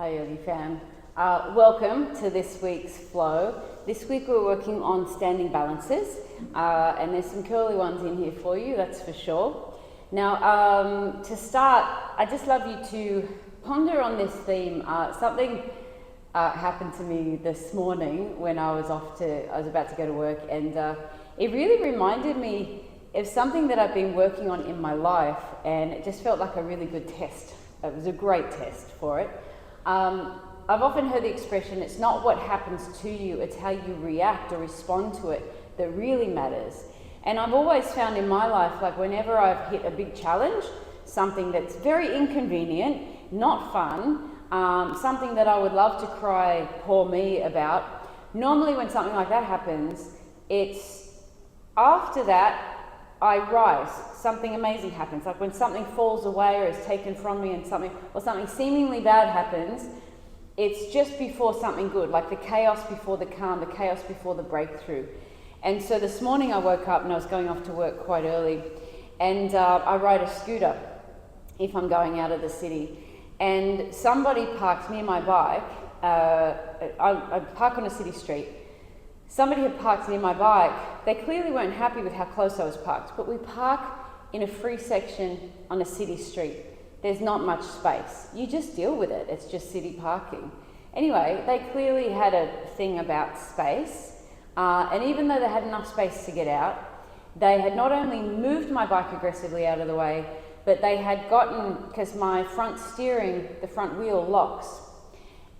Hi Early Fam. Welcome to this week's flow. This week we're working on standing balances and there's some curly ones in here for you, that's for sure. Now to start, I'd just love you to ponder on this theme. Something happened to me this morning when I was about to go to work, and it really reminded me of something that I've been working on in my life, and it just felt like a really good test. It was a great test for it. I've often heard the expression, it's not what happens to you, it's how you react or respond to it that really matters. And I've always found in my life, like whenever I've hit a big challenge, something that's very inconvenient, not fun, something that I would love to cry poor me about, normally when something like that happens, it's after that I rise, something amazing happens. Like when something falls away or is taken from me and something seemingly bad happens, it's just before something good, like the chaos before the calm, the chaos before the breakthrough. And so this morning I woke up and I was going off to work quite early, and I ride a scooter if I'm going out of the city. And somebody parked near my bike. I park on a city street. Somebody had parked near my bike. They clearly weren't happy with how close I was parked, but we park in a free section on a city street. There's not much space. You just deal with it. It's just city parking. Anyway, they clearly had a thing about space, and even though they had enough space to get out, they had not only moved my bike aggressively out of the way, but they had gotten, because my front steering, the front wheel locks,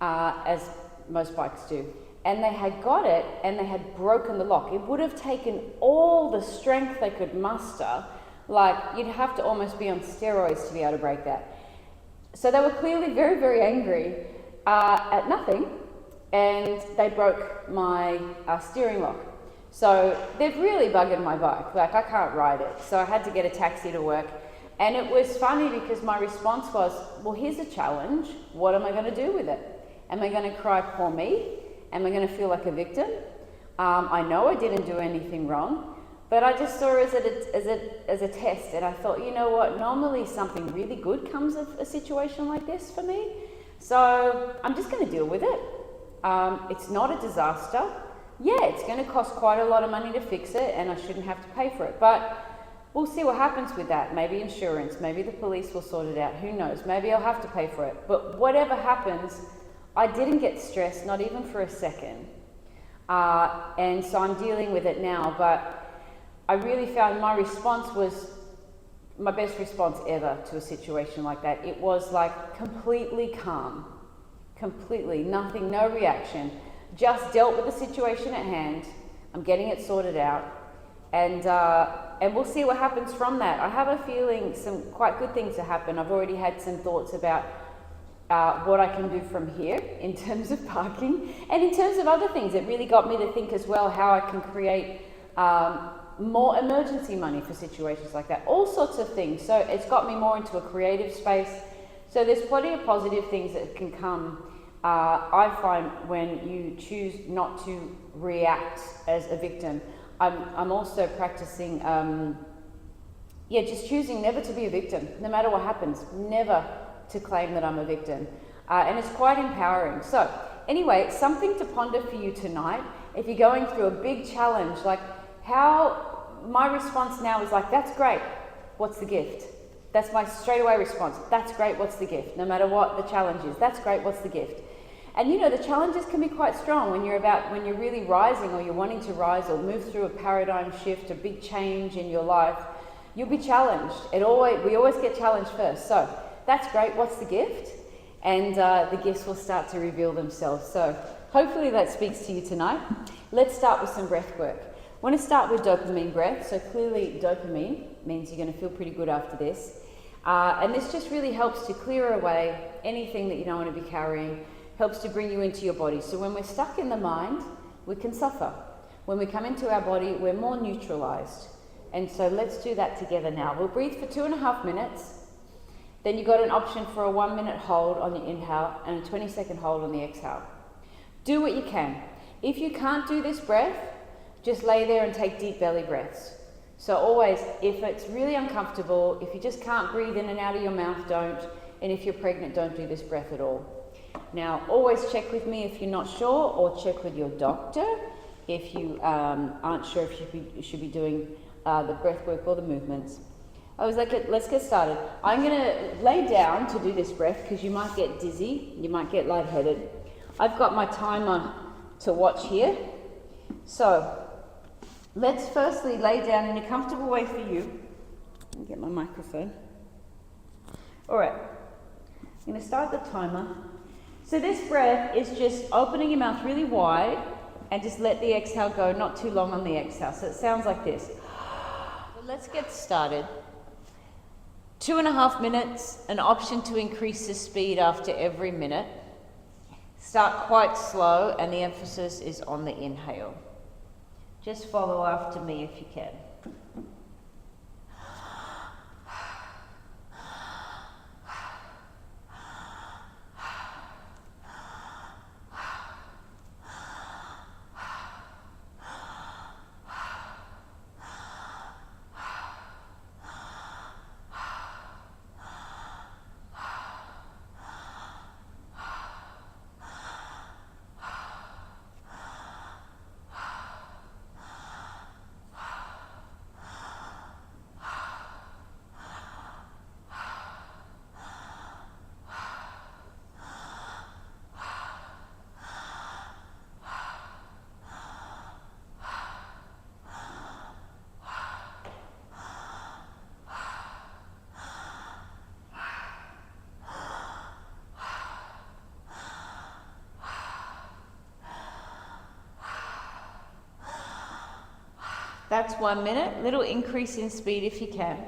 as most bikes do, and they had got it and they had broken the lock. It would have taken all the strength they could muster, like you'd have to almost be on steroids to be able to break that. So they were clearly very, very angry at nothing, and they broke my steering lock. So they've really buggered my bike, like I can't ride it. So I had to get a taxi to work. And it was funny because my response was, well, here's a challenge. What am I going to do with it? Am I going to cry poor me? Am I going to feel like a victim? I know I didn't do anything wrong, but I just saw it as a test, and I thought, you know what, normally something really good comes of a situation like this for me, so I'm just going to deal with it. It's not a disaster. Yeah, it's going to cost quite a lot of money to fix it, and I shouldn't have to pay for it, but we'll see what happens with that. Maybe insurance, maybe the police will sort it out, who knows, maybe I'll have to pay for it, but whatever happens, I didn't get stressed, not even for a second. And so I'm dealing with it now, but I really found my response was my best response ever to a situation like that. It was like completely calm, completely, nothing, no reaction, just dealt with the situation at hand. I'm getting it sorted out, and we'll see what happens from that. I have a feeling some quite good things to happen. I've already had some thoughts about what I can do from here in terms of parking, and in terms of other things. It really got me to think as well how I can create more emergency money for situations like that, all sorts of things. So it's got me more into a creative space. So there's plenty of positive things that can come, I find, when you choose not to react as a victim. I'm also practicing, just choosing never to be a victim, no matter what happens, never to claim that I'm a victim, and it's quite empowering. So anyway, something to ponder for you tonight. If you're going through a big challenge, like how my response now is like, that's great, what's the gift? That's my straightaway response. That's great, what's the gift? No matter what the challenge is, that's great, what's the gift? And you know, the challenges can be quite strong when you're really rising, or you're wanting to rise or move through a paradigm shift, a big change in your life. You'll be challenged. We always get challenged first. So that's great, what's the gift? And the gifts will start to reveal themselves. So hopefully that speaks to you tonight. Let's start with some breath work. I want to start with dopamine breath. So clearly dopamine means you're going to feel pretty good after this. And this just really helps to clear away anything that you don't want to be carrying, helps to bring you into your body. So when we're stuck in the mind, we can suffer. When we come into our body, we're more neutralized. And so let's do that together now. We'll breathe for 2.5 minutes. Then you've got an option for a 1-minute hold on the inhale and a 20-second hold on the exhale. Do what you can. If you can't do this breath, just lay there and take deep belly breaths. So always, if it's really uncomfortable, if you just can't breathe in and out of your mouth, don't. And if you're pregnant, don't do this breath at all. Now, always check with me if you're not sure, or check with your doctor if you aren't sure if you should be doing the breath work or the movements. I was like, let's get started. I'm going to lay down to do this breath because you might get dizzy, you might get lightheaded. I've got my timer to watch here. So, let's firstly lay down in a comfortable way for you. Let me get my microphone. All right, I'm going to start the timer. So this breath is just opening your mouth really wide and just let the exhale go, not too long on the exhale. So it sounds like this. So let's get started. 2.5 minutes, an option to increase the speed after every minute. Start quite slow and the emphasis is on the inhale. Just follow after me if you can. That's 1 minute. Little increase in speed if you can.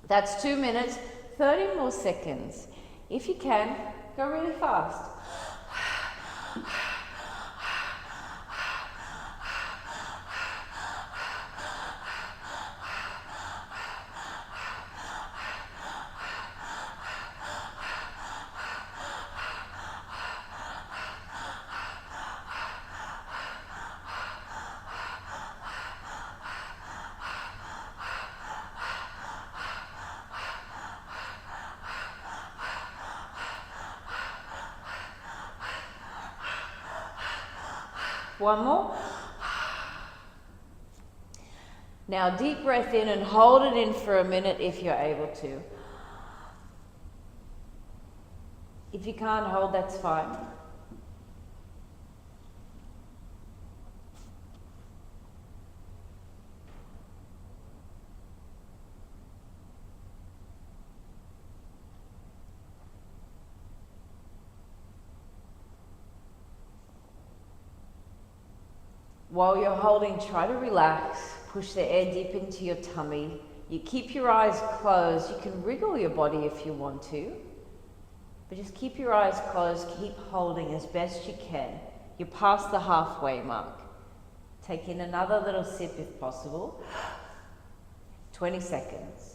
That's 2 minutes, 30 more seconds. If you can, go really fast. One more. Now deep breath in and hold it in for a minute if you're able to. If you can't hold, that's fine. While you're holding, try to relax, push the air deep into your tummy. You keep your eyes closed. You can wriggle your body if you want to, but just keep your eyes closed, keep holding as best you can. You're past the halfway mark. Take in another little sip if possible. 20 seconds.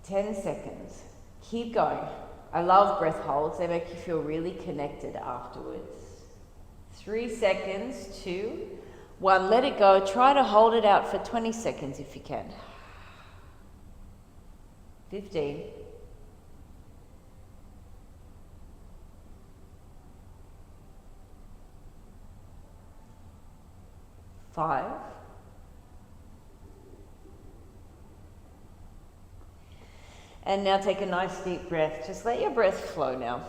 Ten seconds. Keep going. I love breath holds. They make you feel really connected afterwards. 3 seconds, 2, 1. Let it go. Try to hold it out for 20 seconds if you can. 15. 5. And now take a nice deep breath. Just let your breath flow now.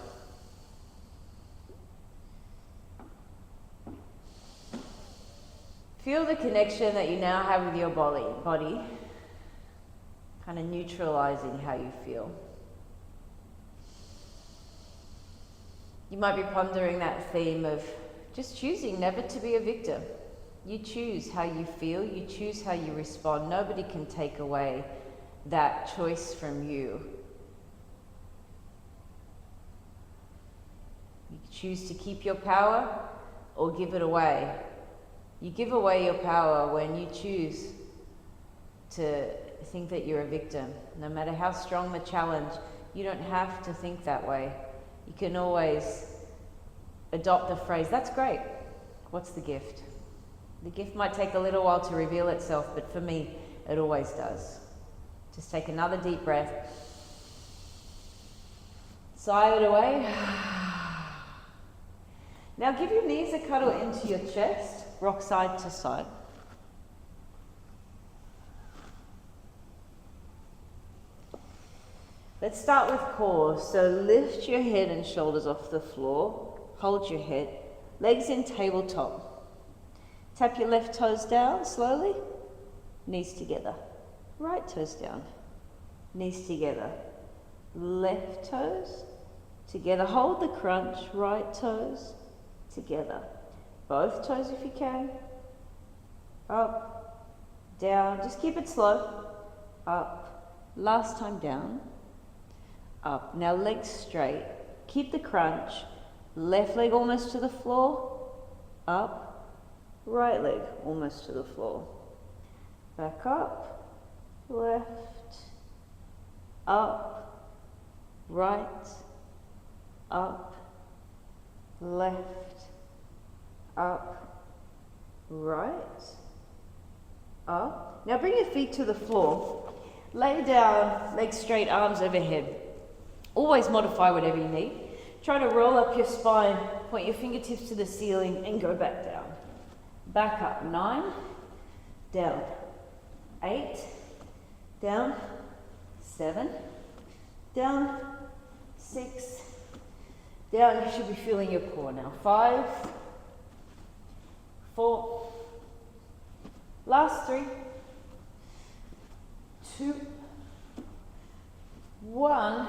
Feel the connection that you now have with your body, kind of neutralizing how you feel. You might be pondering that theme of just choosing never to be a victim. You choose how you feel, you choose how you respond. Nobody can take away that choice from you. You choose to keep your power or give it away. You give away your power when you choose to think that you're a victim. No matter how strong the challenge, you don't have to think that way. You can always adopt the phrase, that's great. What's the gift? The gift might take a little while to reveal itself, but for me, it always does. Just take another deep breath. Sigh it away. Now give your knees a cuddle into your chest, rock side to side. Let's start with core. So lift your head and shoulders off the floor. Hold your head. Legs in tabletop. Tap your left toes down slowly. Knees together. Right toes down. Knees together. Left toes together. Hold the crunch. Right toes together. Both toes if you can. Up. Down. Just keep it slow. Up. Last time down. Up. Now legs straight. Keep the crunch. Left leg almost to the floor. Up. Right leg almost to the floor. Back up. Left. Up. Right. Up. Left. Up. Right. Up. Now bring your feet to the floor. Lay down, legs straight, arms overhead. Always modify whatever you need. Try to roll up your spine, point your fingertips to the ceiling and go back down. Back up, 9, down, 8, down, 7, down, 6, down. You should be feeling your core now. 5, 4, last 3, 2, 1.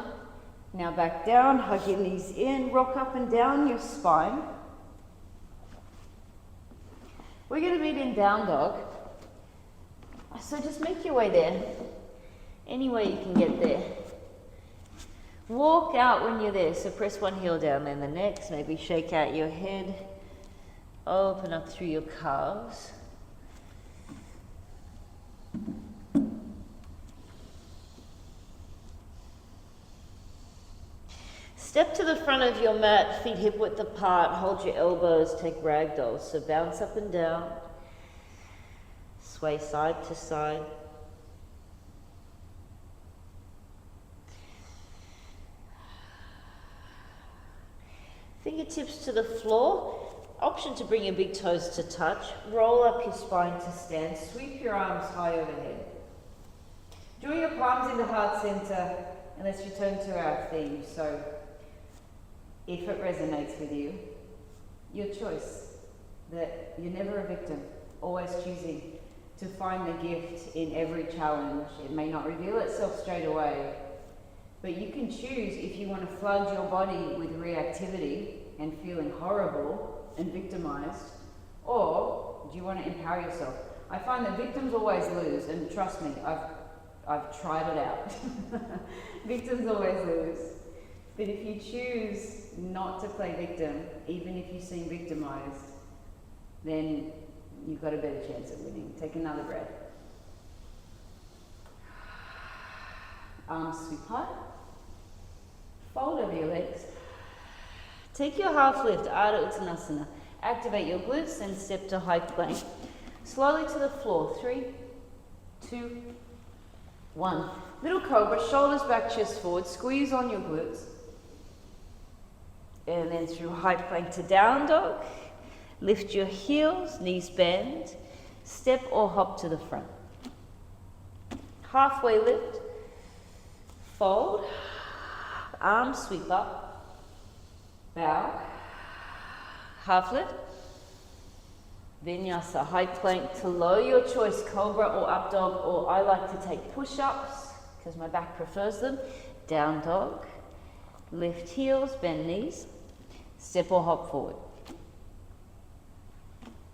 Now back down, hug your knees in, rock up and down your spine. We're going to meet in down dog. So just make your way there. Any way you can get there. Walk out when you're there. So press one heel down, then the next. Maybe shake out your head. Open up through your calves. Step to the front of your mat, feet hip width apart, hold your elbows, take ragdoll. So bounce up and down, sway side to side. Fingertips to the floor, option to bring your big toes to touch, roll up your spine to stand, sweep your arms high overhead. Draw your palms into heart center and let's return to our theme. So if it resonates with you, your choice, that you're never a victim, always choosing to find the gift in every challenge. It may not reveal itself straight away, but you can choose if you want to flood your body with reactivity and feeling horrible and victimized, or do you want to empower yourself? I find that victims always lose, and trust me, I've tried it out. Victims always lose. But if you choose not to play victim, even if you seem victimized, then you've got a better chance at winning. Take another breath. Arms sweep high. Fold over your legs. Take your half lift, Ardha Uttanasana. Activate your glutes and step to high plank. Slowly to the floor. 3, 2, 1. Little cobra, shoulders back, chest forward. Squeeze on your glutes. And then through high plank to down dog. Lift your heels, knees bend. Step or hop to the front. Halfway lift. fold, arms sweep up, bow, half lift, vinyasa, high plank to low, your choice, cobra or up dog, or I like to take push-ups because my back prefers them. Down dog, lift heels, bend knees, step or hop forward.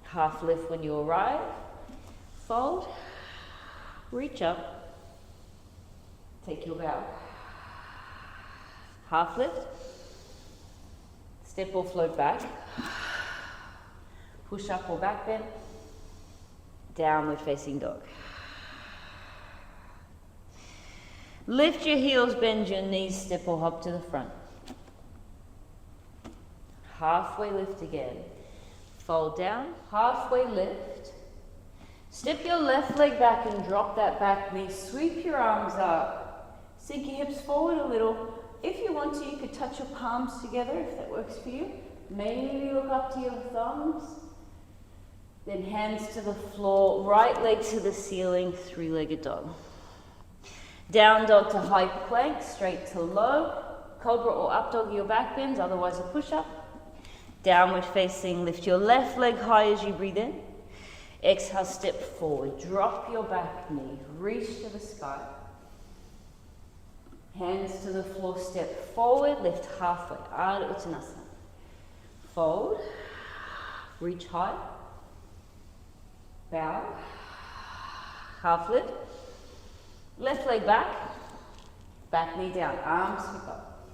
Half lift when you arrive, fold, reach up, take your bow. Half lift, step or float back, push up or back bend, downward facing dog. Lift your heels, bend your knees, step or hop to the front. Halfway lift again. Fold down, halfway lift. Step your left leg back and drop that back knee. Sweep your arms up. Sink your hips forward a little. If you want to, you could touch your palms together if that works for you. Maybe look up to your thumbs. Then hands to the floor, right leg to the ceiling, three-legged dog. Down dog to high plank, straight to low. Cobra or up dog, your back bends, otherwise a push-up. Downward facing, lift your left leg high as you breathe in. Exhale, step forward, drop your back knee, reach to the sky. Hands to the floor, step forward, lift halfway, Ardha Uttanasana. Fold, reach high, bow, half lift, left leg back knee down, arms sweep up,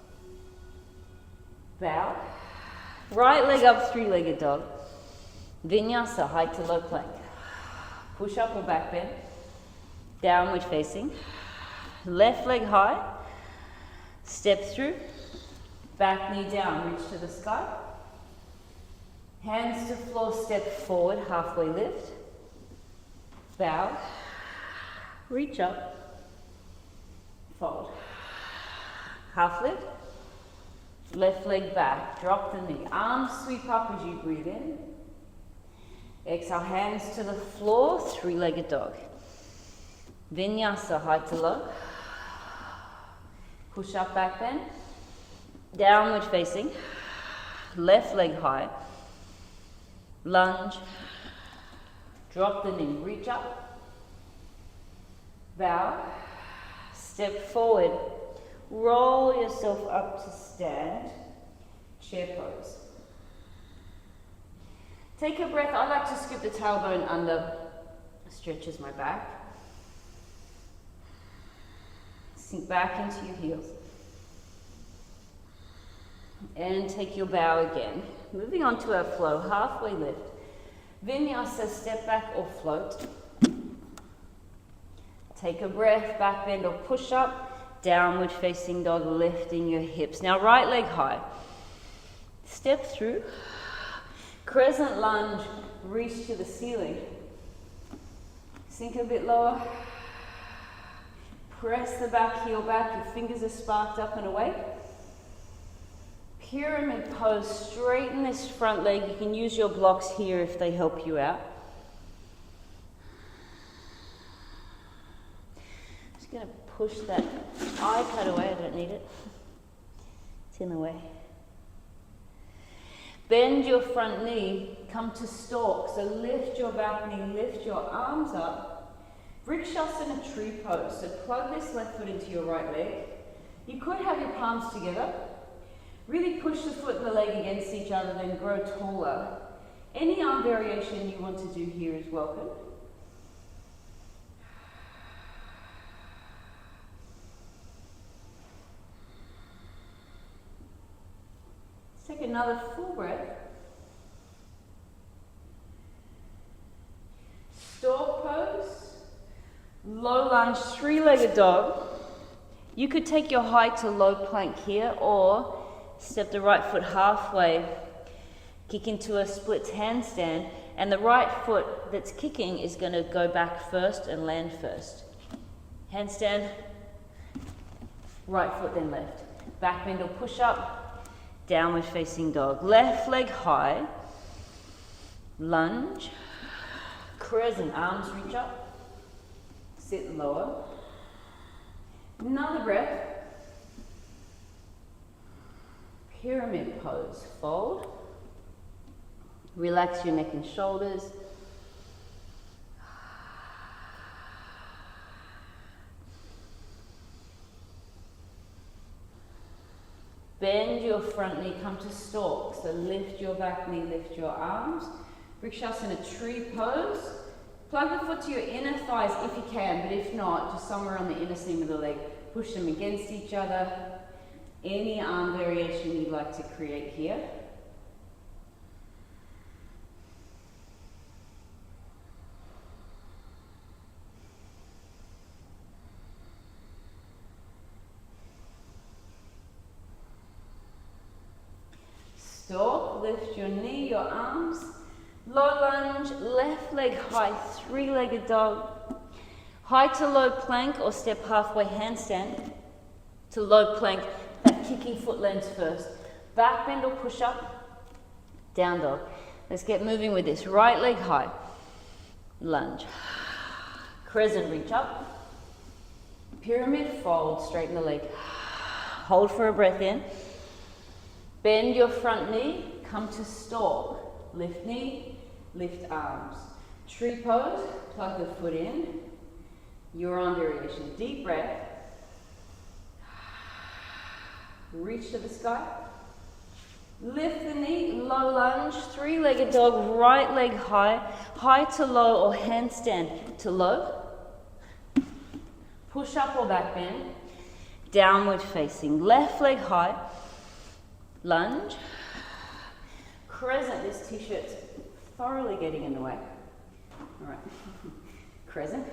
bow, right leg up, three-legged dog, vinyasa, high to low plank, push up or back bend, downward facing, left leg high, step through, back knee down, reach to the sky, hands to floor, step forward, halfway lift, bow, reach up, fold, half lift, left leg back, drop the knee, arms sweep up as you breathe in. Exhale, hands to the floor, three-legged dog. Vinyasa, high to low. Push up, back bend. Downward facing. Left leg high. Lunge. Drop the knee, reach up. Bow. Step forward. Roll yourself up to stand. Chair pose. Take a breath. I like to scoop the tailbone under. Stretches my back. Sink back into your heels. And take your bow again. Moving on to our flow, halfway lift. Vinyasa, step back or float. Take a breath, back bend or push up. Downward facing dog, lifting your hips. Now right leg high. Step through. Crescent lunge, reach to the ceiling. Sink a bit lower. Press the back heel back, your fingers are sparked up and away. Pyramid pose, straighten this front leg. You can use your blocks here if they help you out. Just going to push that iPad away, I don't need it. It's in the way. Bend your front knee, come to stalk. So lift your back knee, lift your arms up. Vrikshasana tree pose. So plug this left foot into your right leg. You could have your palms together. Really push the foot and the leg against each other, then grow taller. Any arm variation you want to do here is welcome. Take another full breath. Stalk pose. Low lunge, three-legged dog. You could take your high to low plank here, or step the right foot halfway, kick into a split handstand, and the right foot that's kicking is going to go back first and land first. Handstand, right foot then left. Back bend or push up, downward facing dog. Left leg high, lunge, crescent, arms reach up, sit lower. Another breath. pyramid pose. Fold. Relax your neck and shoulders. Bend your front knee, come to stalk. So lift your back knee, lift your arms. Vrikshasana, tree pose. Plug the foot to your inner thighs if you can, but if not, just somewhere on the inner seam of the leg. Push them against each other. Any arm variation you'd like to create here. Stalk, lift your knee, your arms. Low lunge, left leg high, three-legged dog. High to low plank or step halfway handstand to low plank. That kicking foot lands first. Back bend or push up, down dog. Let's get moving with this. Right leg high, lunge. Crescent, reach up. Pyramid, fold, straighten the leg. Hold for a breath in. Bend your front knee, come to stalk. Lift knee, lift arms. Tree pose, plug the foot in. Your arm variation. Deep breath. Reach to the sky. Lift the knee, low lunge, three-legged dog, right leg high, high to low or handstand to low. Push up or back bend. Downward facing, left leg high, lunge. Crescent, this t-shirt's thoroughly getting in the way. All right, crescent.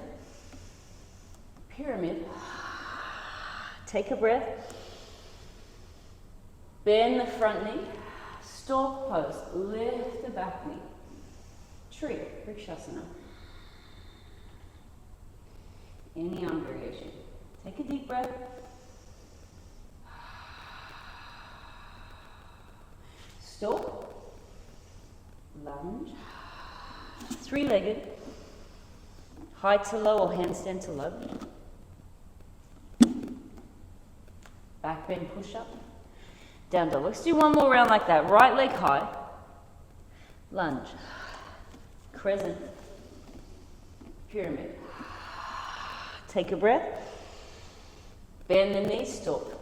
Pyramid. Take a breath. Bend the front knee. Stalk pose. Lift the back knee. Tree. Vrikshasana. Any arm variation. Take a deep breath. Stalk. Lunge. Three-legged. High to low or handstand to low. Back bend, push up. Down dog. Let's do one more round like that. Right leg high. Lunge. Crescent. Pyramid. Take a breath. Bend the knees, stalk.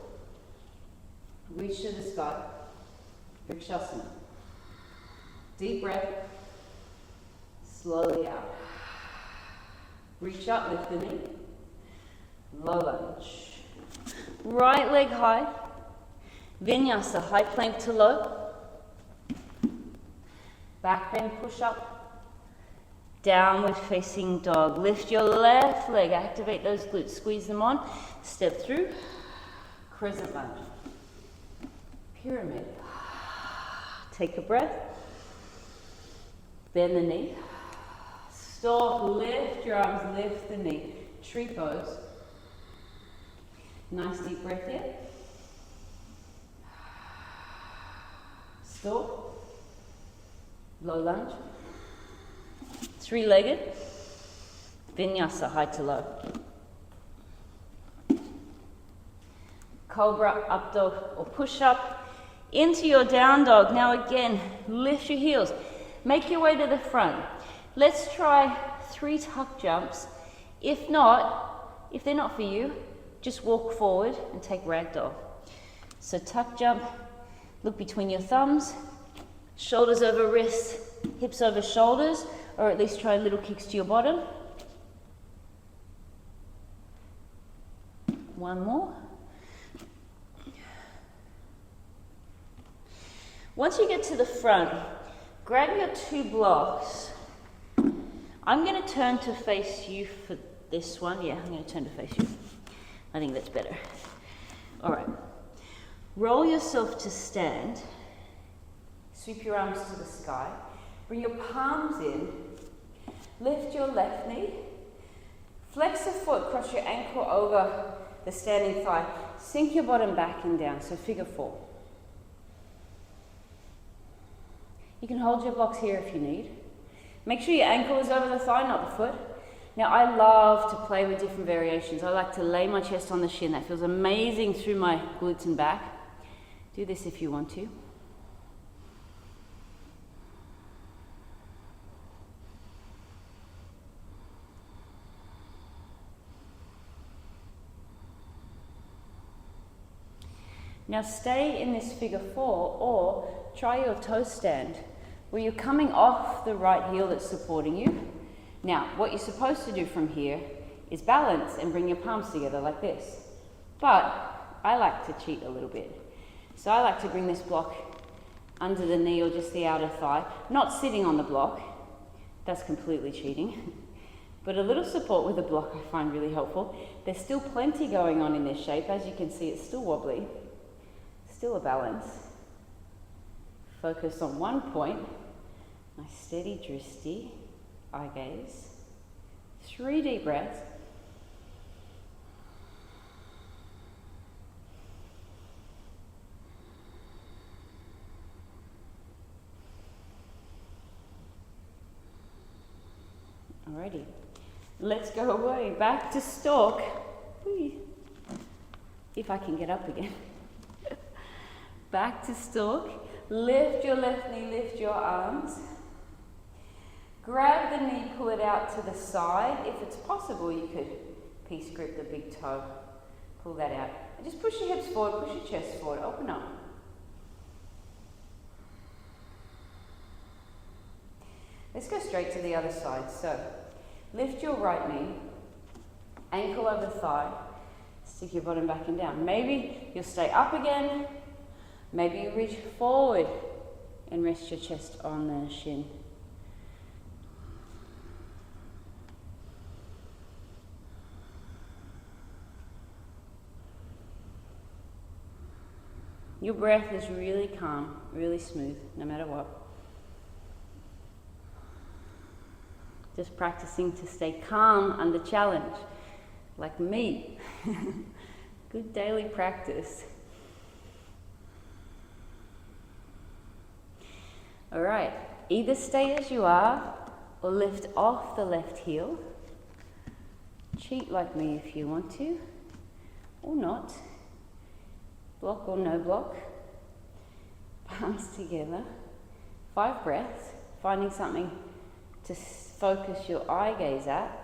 Reach to the sky. Vrikshasana. Deep breath. Slowly out. Reach up, lift the knee. Low lunge. Right leg high. Vinyasa, high plank to low. Back bend, push up. Downward facing dog. Lift your left leg, activate those glutes, squeeze them on. Step through. Crescent lunge. Pyramid. Take a breath. Bend the knee. Stalk, lift your arms, lift the knee. Tree pose. Nice deep breath here. Stalk. Low lunge. Three-legged. Vinyasa, high to low. Cobra, up dog or push up. Into your down dog. Now again, lift your heels. Make your way to the front. Let's try 3 tuck jumps. If they're not for you, just walk forward and take ragdoll. So tuck jump, look between your thumbs, shoulders over wrists, hips over shoulders, or at least try little kicks to your bottom. One more. Once you get to the front, grab your 2 blocks. I'm going to turn to face you for this one. Yeah, I'm going to turn to face you. I think that's better. All right. Roll yourself to stand. Sweep your arms to the sky. Bring your palms in. Lift your left knee. Flex the foot, cross your ankle over the standing thigh. Sink your bottom back and down, so figure 4. You can hold your blocks here if you need. Make sure your ankle is over the thigh, not the foot. Now, I love to play with different variations. I like to lay my chest on the shin. That feels amazing through my glutes and back. Do this if you want to. Now stay in this figure 4 or try your toe stand where you're coming off the right heel that's supporting you. Now what you're supposed to do from here is balance and bring your palms together like this. But I like to cheat a little bit. So I like to bring this block under the knee or just the outer thigh, not sitting on the block. That's completely cheating. But a little support with the block I find really helpful. There's still plenty going on in this shape. As you can see, it's still wobbly. Still a balance. Focus on one point. Nice steady drishti, eye gaze. 3 deep breaths. Alrighty, let's go away. Back to stalk. Whee. If I can get up again. Back to stalk. Lift your left knee, lift your arms. Grab the knee, pull it out to the side. If it's possible, you could peace grip the big toe. Pull that out. And just push your hips forward, push your chest forward, open up. Let's go straight to the other side. So, lift your right knee, ankle over thigh, stick your bottom back and down. Maybe you'll stay up again. Maybe you reach forward and rest your chest on the shin. Your breath is really calm, really smooth, no matter what. Just practicing to stay calm under challenge, like me. Good daily practice. All right, either stay as you are or lift off the left heel. Cheat like me if you want to, or not. Block or no block. Palms together. 5 breaths, finding something to focus your eye gaze at.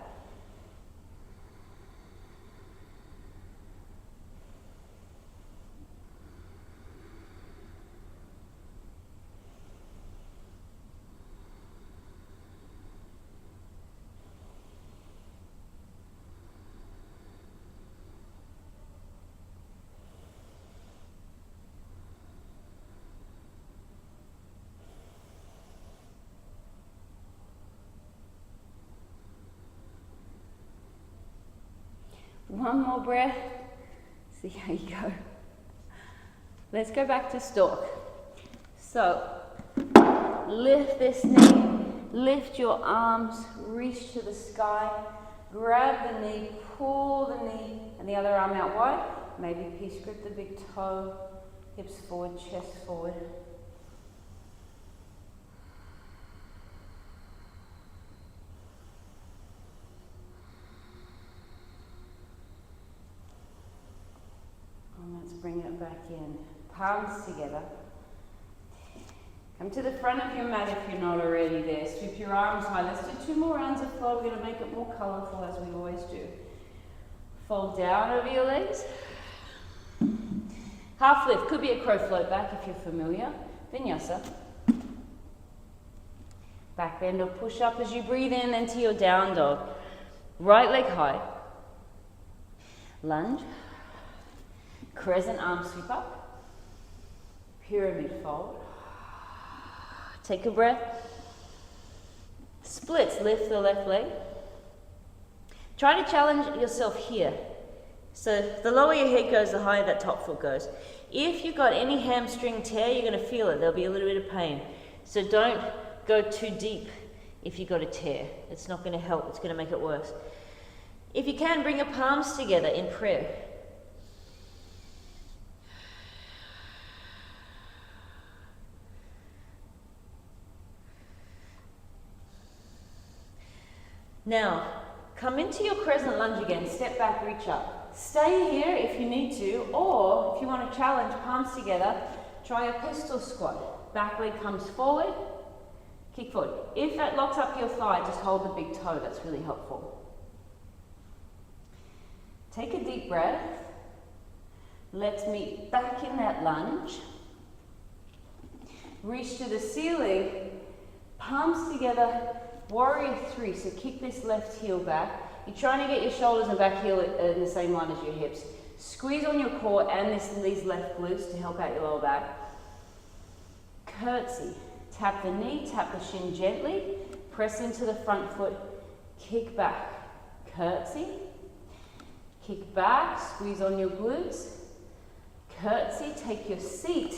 One more breath. See how you go. Let's go back to stalk. So, lift this knee, lift your arms, reach to the sky, grab the knee, pull the knee and the other arm out wide. Maybe peace grip the big toe, hips forward, chest forward. Let's bring it back in. Palms together. Come to the front of your mat if you're not already there. Sweep your arms high. Let's do 2 more rounds of flow. We're going to make it more colourful as we always do. Fold down over your legs. Half lift. Could be a crow float back if you're familiar. Vinyasa. Back bend or push up as you breathe in into your down dog. Right leg high. Lunge. Crescent arm sweep up, pyramid fold, take a breath, splits, lift the left leg. Try to challenge yourself here. So the lower your head goes, the higher that top foot goes. If you've got any hamstring tear, you're going to feel it. There'll be a little bit of pain. So don't go too deep if you've got a tear. It's not going to help, it's going to make it worse. If you can, bring your palms together in prayer. Now, Come into your crescent lunge again, step back, reach up. Stay here if you need to, or if you want to challenge, palms together, try a pistol squat. Back leg comes forward, kick forward. If that locks up your thigh, just hold the big toe, that's really helpful. Take a deep breath. Let's meet back in that lunge. Reach to the ceiling, palms together, warrior three. So kick this left heel back. You're trying to get your shoulders and back heel in the same line as your hips. Squeeze on your core and these left glutes to help out your lower back. Curtsy. Tap the knee, tap the shin gently. Press into the front foot. Kick back. Curtsy. Kick back. Squeeze on your glutes. Curtsy. Take your seat.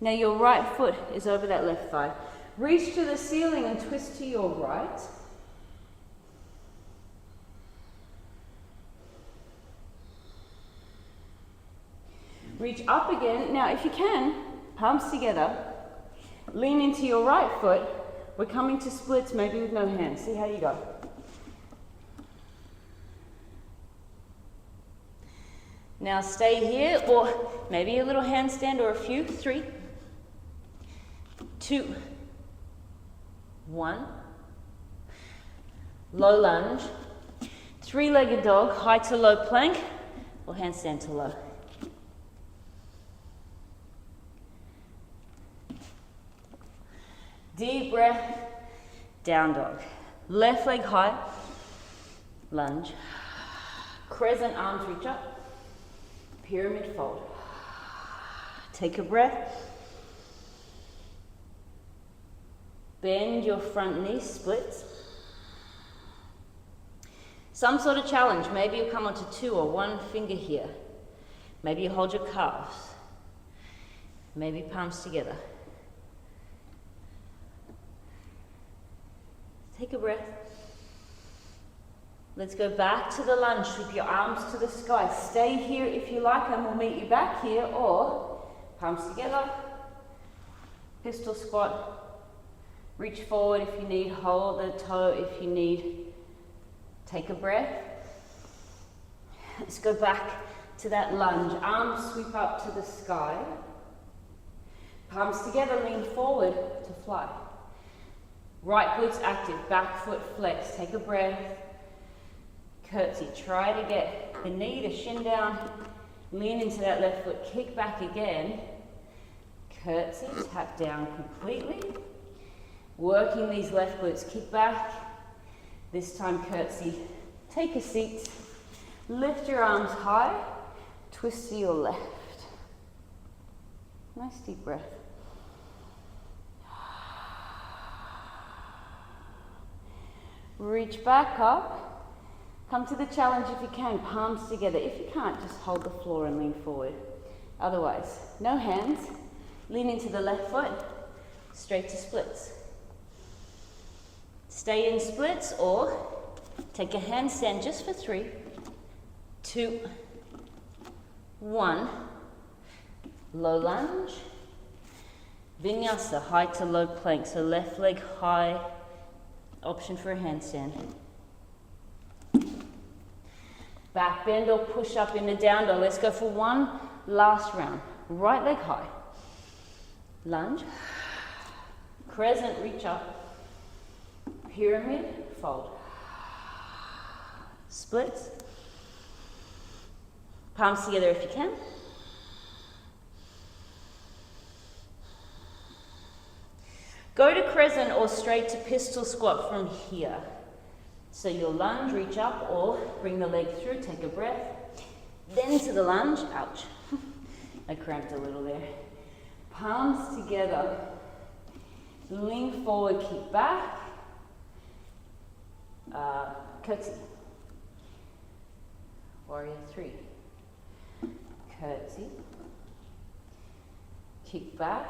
Now your right foot is over that left thigh. Reach to the ceiling and twist to your right. Reach up again. Now if you can, palms together. Lean into your right foot. We're coming to splits, maybe with no hands. See how you go. Now stay here, or maybe a little handstand or a few. 3, 2, 1. Low lunge. 3-legged dog, high to low plank, or handstand to low. Deep breath, down dog. Left leg high, lunge. Crescent arms reach up, pyramid fold. Take a breath. Bend your front knee, splits. Some sort of challenge. Maybe you come onto 2 or 1 finger here. Maybe you hold your calves. Maybe palms together. Take a breath. Let's go back to the lunge. Sweep your arms to the sky. Stay here if you like, and we'll meet you back here, or palms together. Pistol squat. Reach forward if you need. Hold the toe if you need. Take a breath. Let's go back to that lunge. Arms sweep up to the sky. Palms together, lean forward to fly. Right glutes active, back foot flex. Take a breath. Curtsy. Try to get the knee, the shin down. Lean into that left foot. Kick back again. Curtsy. Tap down completely. Working these left glutes. Kick back. This time curtsy. Take a seat. Lift your arms high. Twist to your left. Nice deep breath. Reach back up. Come to the challenge if you can, palms together. If you can't, just hold the floor and lean forward. Otherwise, no hands. Lean into the left foot, straight to splits. Stay in splits or take a handstand just for 3, 2, 1. Low lunge. Vinyasa, high to low plank. So left leg high. Option for a handstand. Back bend or push up into down dog. Let's go for one last round. Right leg high. Lunge. Crescent, reach up. Pyramid, fold. Splits. Palms together if you can. Go to crescent or straight to pistol squat from here. So you'll lunge, reach up, or bring the leg through, take a breath. Then to the lunge, ouch. I cramped a little there. Palms together. Lean forward, kick back. Curtsy. Warrior 3. Curtsy. Kick back.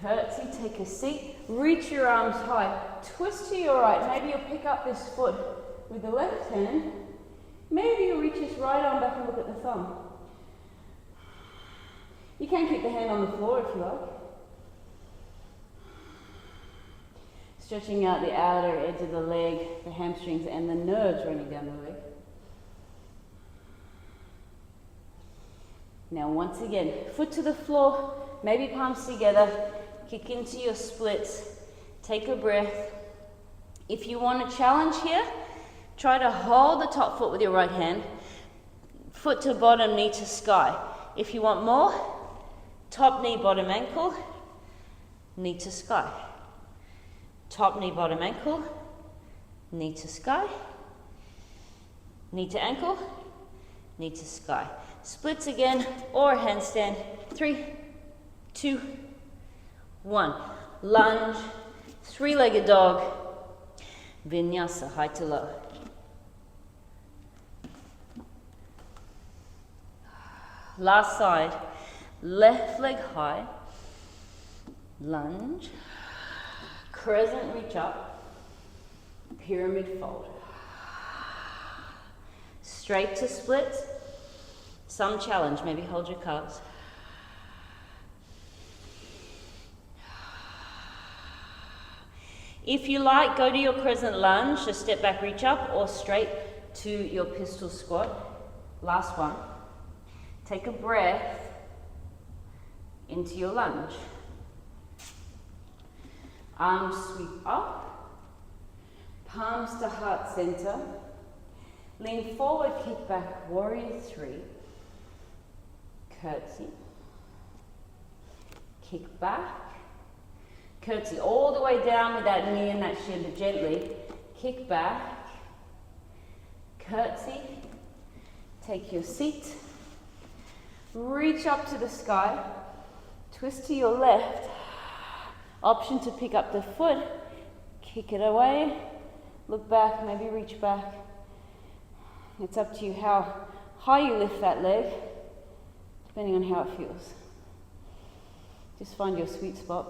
Curtsy, take a seat, reach your arms high, twist to your right. Maybe you'll pick up this foot with the left hand. Maybe you'll reach this right arm back and look at the thumb. You can keep the hand on the floor if you like. Stretching out the outer edge of the leg, the hamstrings and the nerves running down the leg. Now once again, foot to the floor, maybe palms together, kick into your splits, take a breath. If you want a challenge here, try to hold the top foot with your right hand, foot to bottom, knee to sky. If you want more, top knee, bottom ankle, knee to sky. Top knee, bottom ankle, knee to sky, knee to ankle, knee to sky. Splits again, or handstand. 3, 2, 1. Lunge, three-legged dog, vinyasa, high to low. Last side, left leg high, lunge, crescent reach up, pyramid fold. Straight to splits, some challenge, maybe hold your calves. If you like, go to your crescent lunge, just step back, reach up, or straight to your pistol squat. Last one. Take a breath into your lunge. Arms sweep up, palms to heart center. Lean forward, kick back, warrior 3. Curtsy. Kick back. Curtsy all the way down with that knee and that shin, but gently. Kick back. Curtsy. Take your seat. Reach up to the sky. Twist to your left. Option to pick up the foot. Kick it away. Look back, maybe reach back. It's up to you how high you lift that leg, depending on how it feels. Just find your sweet spot.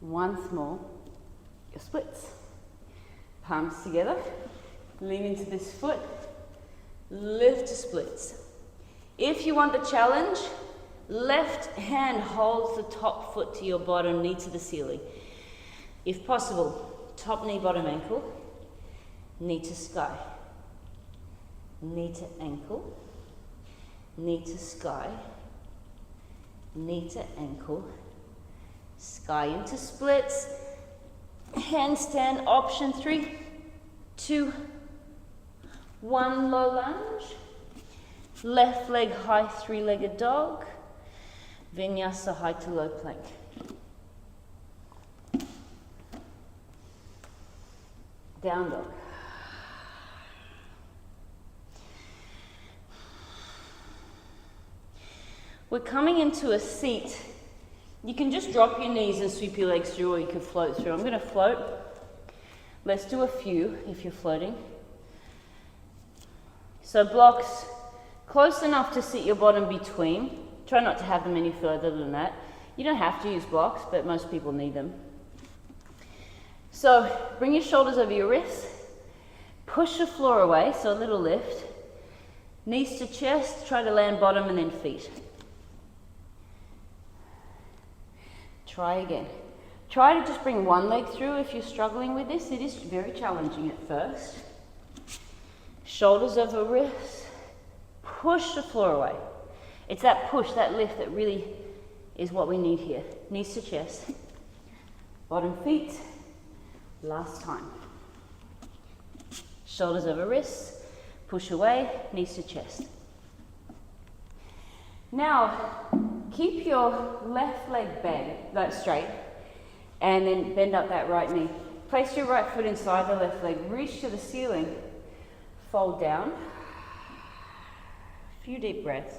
Once more, your splits. Palms together, lean into this foot, lift to splits. If you want the challenge, left hand holds the top foot to your bottom, knee to the ceiling. If possible, top knee, bottom ankle, knee to sky, knee to ankle, knee to sky, knee to ankle, sky into splits, handstand option 3, 2, 1, low lunge, left leg high, three-legged dog, vinyasa, high to low plank. Down dog. We're coming into a seat. You can just drop your knees and sweep your legs through, or you could float through. I'm going to float. Let's do a few if you're floating. So blocks close enough to sit your bottom between. Try not to have them any further than that. You don't have to use blocks, but most people need them. So bring your shoulders over your wrists. Push the floor away, so a little lift. Knees to chest, try to land bottom and then feet. Try again. Try to just bring one leg through if you're struggling with this. It is very challenging at first. Shoulders over wrists. Push the floor away. It's that push, that lift that really is what we need here. Knees to chest. Bottom feet. Last time. Shoulders over wrists. Push away. Knees to chest. Now, keep your left leg bent, straight, and then bend up that right knee. Place your right foot inside the left leg. Reach to the ceiling. Fold down. A few deep breaths.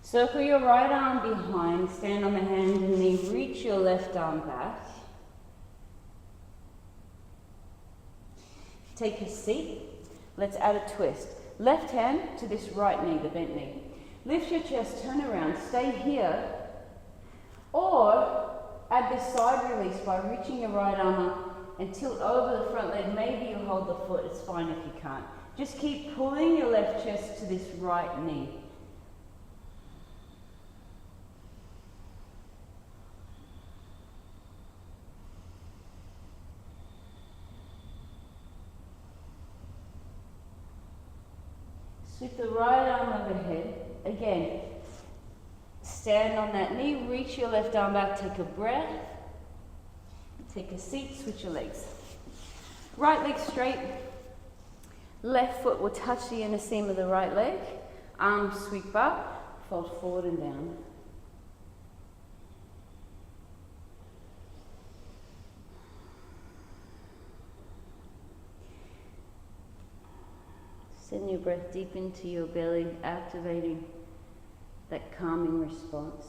Circle your right arm behind, stand on the hand and knee, reach your left arm back. Take a seat. Let's add a twist. Left hand to this right knee, the bent knee. Lift your chest, turn around, stay here, or add this side release by reaching your right arm up and tilt over the front leg. Maybe you hold the foot, it's fine if you can't. Just keep pulling your left chest to this right knee. Sweep the right arm overhead. Again, stand on that knee, reach your left arm back, take a breath. Take a seat, switch your legs. Right leg straight. Left foot will touch the inner seam of the right leg. Arms sweep up, fold forward and down. Send your breath deep into your belly, activating that calming response.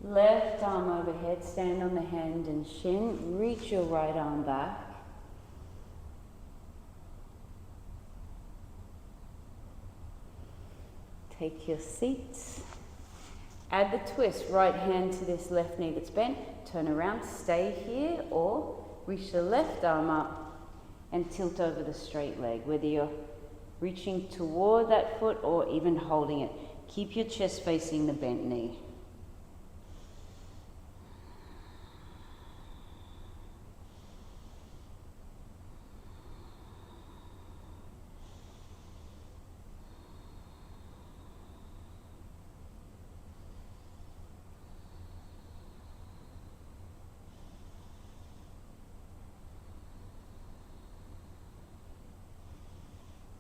Left arm overhead, stand on the hand and shin, reach your right arm back. Take your seat. Add the twist, right hand to this left knee that's bent, turn around, stay here, or reach the left arm up and tilt over the straight leg, whether you're reaching toward that foot or even holding it. Keep your chest facing the bent knee.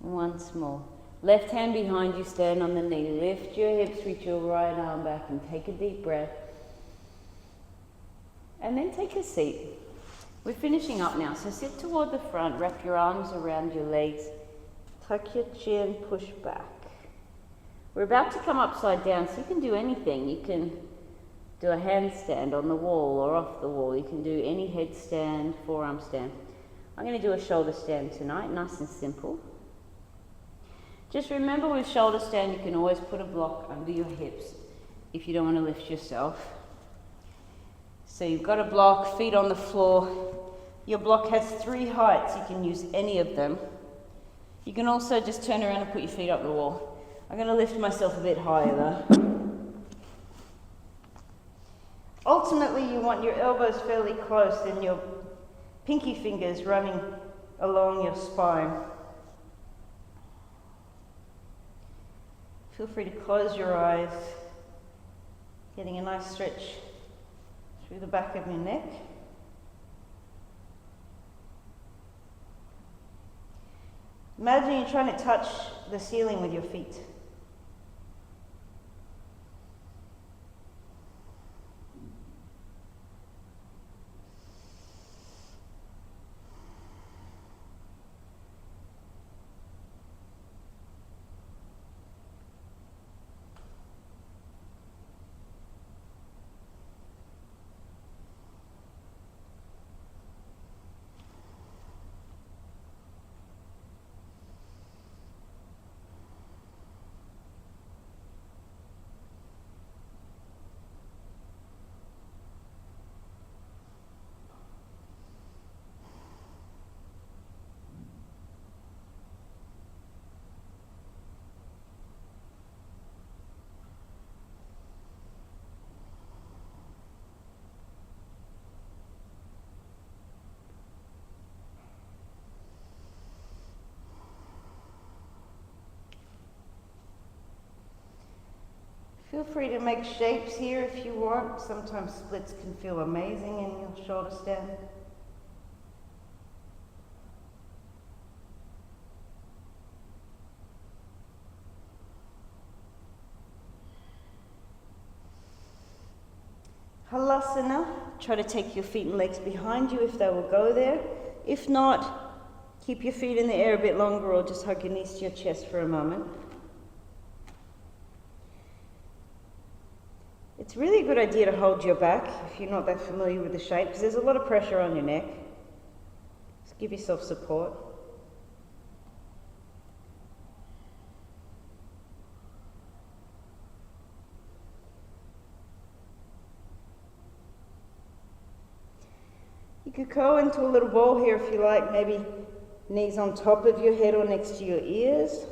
Once more. Left hand behind you, stand on the knee. Lift your hips, reach your right arm back and take a deep breath. And then take a seat. We're finishing up now, so sit toward the front, wrap your arms around your legs, tuck your chin, push back. We're about to come upside down, so you can do anything. You can do a handstand on the wall or off the wall. You can do any headstand, forearm stand. I'm going to do a shoulder stand tonight, nice and simple. Just remember with shoulder stand, you can always put a block under your hips if you don't want to lift yourself. So you've got a block, feet on the floor. Your block has 3 heights, you can use any of them. You can also just turn around and put your feet up the wall. I'm going to lift myself a bit higher though. Ultimately, you want your elbows fairly close and your pinky fingers running along your spine. Feel free to close your eyes, getting a nice stretch through the back of your neck. Imagine you're trying to touch the ceiling with your feet. Feel free to make shapes here if you want. Sometimes splits can feel amazing in your shoulder stand. Halasana, try to take your feet and legs behind you if they will go there. If not, keep your feet in the air a bit longer or just hug your knees to your chest for a moment. It's really a good idea to hold your back if you're not that familiar with the shape, because there's a lot of pressure on your neck. Just give yourself support. You could curl into a little ball here if you like, maybe knees on top of your head or next to your ears.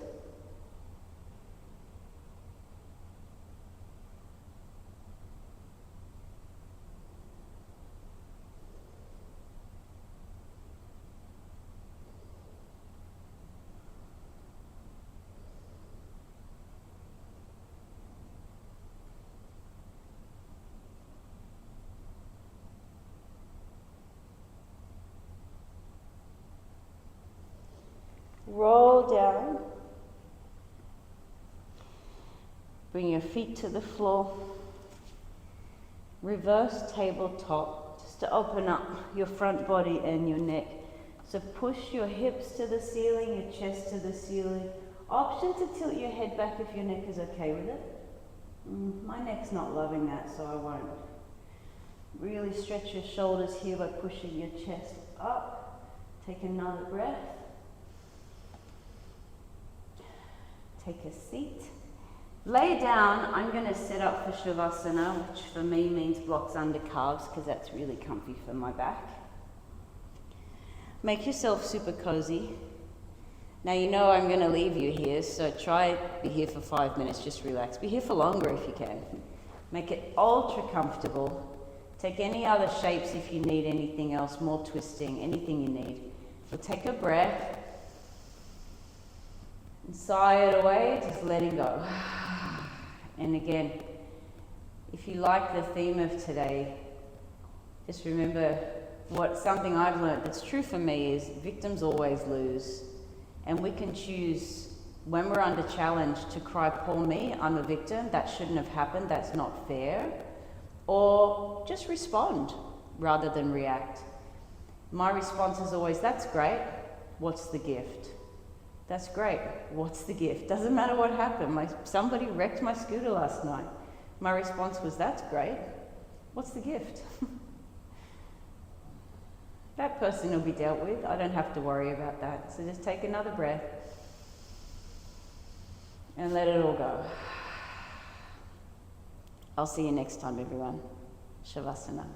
Roll down. Bring your feet to the floor. Reverse tabletop, just to open up your front body and your neck. So push your hips to the ceiling, your chest to the ceiling. Option to tilt your head back if your neck is okay with it. My neck's not loving that, so I won't. Really stretch your shoulders here by pushing your chest up. Take another breath. Take a seat. Lay down. I'm going to set up for Shavasana, which for me means blocks under calves because that's really comfy for my back. Make yourself super cozy. Now you know I'm going to leave you here, so try be here for 5 minutes, just relax. Be here for longer if you can. Make it ultra comfortable. Take any other shapes if you need anything else, more twisting, anything you need. So take a breath. And sigh it away, just letting go. And again, if you like the theme of today, just remember something I've learned that's true for me is victims always lose. And we can choose when we're under challenge to cry, poor me, I'm a victim, that shouldn't have happened, that's not fair. Or just respond rather than react. My response is always, that's great, what's the gift? That's great. What's the gift? Doesn't matter what happened. Somebody wrecked my scooter last night. My response was, that's great. What's the gift? That person will be dealt with. I don't have to worry about that. So just take another breath and let it all go. I'll see you next time, everyone. Shavasana.